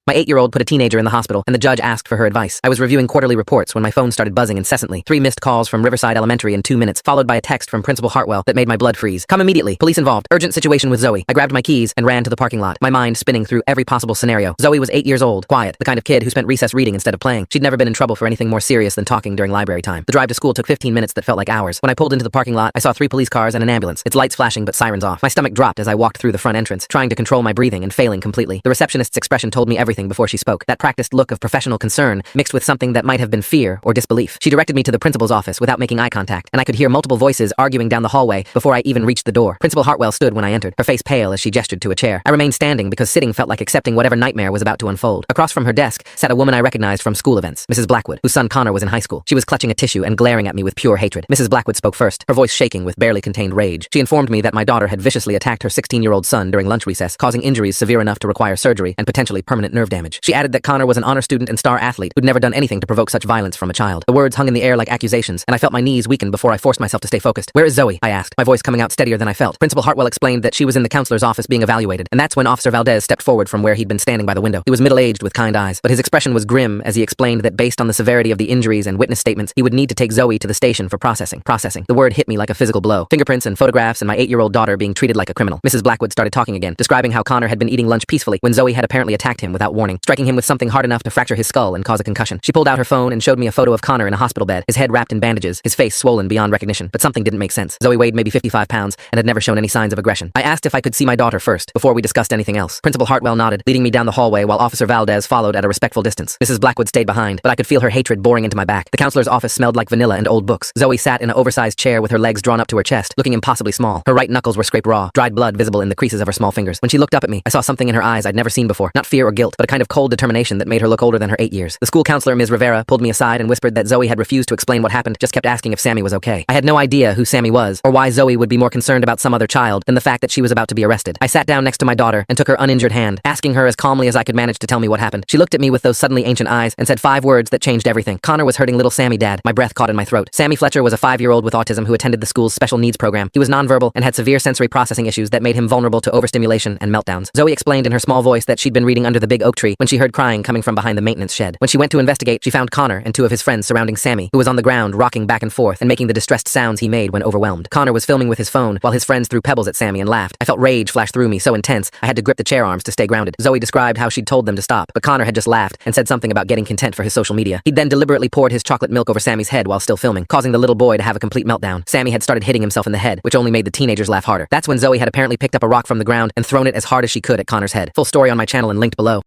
My 8-year-old put a teenager in the hospital, and the judge asked for her advice. I was reviewing quarterly reports when my phone started buzzing incessantly. 3 missed calls from Riverside Elementary in 2 minutes, followed by a text from Principal Hartwell that made my blood freeze. Come immediately. Police involved. Urgent situation with Zoe. I grabbed my keys and ran to the parking lot, my mind spinning through every possible scenario. Zoe was 8 years old, quiet, the kind of kid who spent recess reading instead of playing. She'd never been in trouble for anything more serious than talking during library time. The drive to school took 15 minutes that felt like hours. When I pulled into the parking lot, I saw 3 police cars and an ambulance, its lights flashing but sirens off. My stomach dropped as I walked through the front entrance, trying to control my breathing and failing completely. The receptionist's expression told me everything before she spoke. That practiced look of professional concern mixed with something that might have been fear or disbelief. She directed me to the principal's office without making eye contact, and I could hear multiple voices arguing down the hallway before I even reached the door. Principal Hartwell stood when I entered, her face pale as she gestured to a chair. I remained standing because sitting felt like accepting whatever nightmare was about to unfold. Across from her desk sat a woman I recognized from school events, Mrs. Blackwood, whose son Connor was in high school. She was clutching a tissue and glaring at me with pure hatred. Mrs. Blackwood spoke first, her voice shaking with barely contained rage. She informed me that my daughter had viciously attacked her 16-year-old son during lunch recess, causing injuries severe enough to require surgery and potentially permanent nerve damage. She added that Connor was an honor student and star athlete who'd never done anything to provoke such violence from a child. The words hung in the air like accusations, and I felt my knees weaken before I forced myself to stay focused. Where is Zoe? I asked, my voice coming out steadier than I felt. Principal Hartwell explained that she was in the counselor's office being evaluated, and that's when Officer Valdez stepped forward from where he'd been standing by the window. He was middle-aged with kind eyes, but his expression was grim as he explained that based on the severity of the injuries and witness statements, he would need to take Zoe to the station for processing. The word hit me like a physical blow. Fingerprints and photographs and my 8-year-old daughter being treated like a criminal. Mrs. Blackwood started talking again, describing how Connor had been eating lunch peacefully when Zoe had apparently attacked him without warning, striking him with something hard enough to fracture his skull and cause a concussion. She pulled out her phone and showed me a photo of Connor in a hospital bed, his head wrapped in bandages, his face swollen beyond recognition, but something didn't make sense. Zoe weighed maybe 55 pounds and had never shown any signs of aggression. I asked if I could see my daughter first, before we discussed anything else. Principal Hartwell nodded, leading me down the hallway while Officer Valdez followed at a respectful distance. Mrs. Blackwood stayed behind, but I could feel her hatred boring into my back. The counselor's office smelled like vanilla and old books. Zoe sat in an oversized chair with her legs drawn up to her chest, looking impossibly small. Her right knuckles were scraped raw, dried blood visible in the creases of her small fingers. When she looked up at me, I saw something in her eyes I'd never seen before. Not fear or guilt, but a kind of cold determination that made her look older than her 8 years. The school counselor, Ms. Rivera, pulled me aside and whispered that Zoe had refused to explain what happened, just kept asking if Sammy was okay. I had no idea who Sammy was, or why Zoe would be more concerned about some other child than the fact that she was about to be arrested. I sat down next to my daughter and took her uninjured hand, asking her as calmly as I could manage to tell me what happened. She looked at me with those suddenly ancient eyes and said 5 words that changed everything. Connor was hurting little Sammy, Dad. My breath caught in my throat. Sammy Fletcher was a 5-year-old with autism who attended the school's special needs program. He was nonverbal and had severe sensory processing issues that made him vulnerable to overstimulation and meltdowns. Zoe explained in her small voice that she'd been reading under the big oak tree when she heard crying coming from behind the maintenance shed. When she went to investigate, she found Connor and 2 of his friends surrounding Sammy, who was on the ground rocking back and forth and making the distressed sounds he made when overwhelmed. Connor was filming with his phone while his friends threw pebbles at Sammy and laughed. I felt rage flash through me so intense I had to grip the chair arms to stay grounded. Zoe described how she'd told them to stop, but Connor had just laughed and said something about getting content for his social media. He'd then deliberately poured his chocolate milk over Sammy's head while still filming, causing the little boy to have a complete meltdown. Sammy had started hitting himself in the head, which only made the teenagers laugh harder. That's when Zoe had apparently picked up a rock from the ground and thrown it as hard as she could at Connor's head. Full story on my channel and linked below.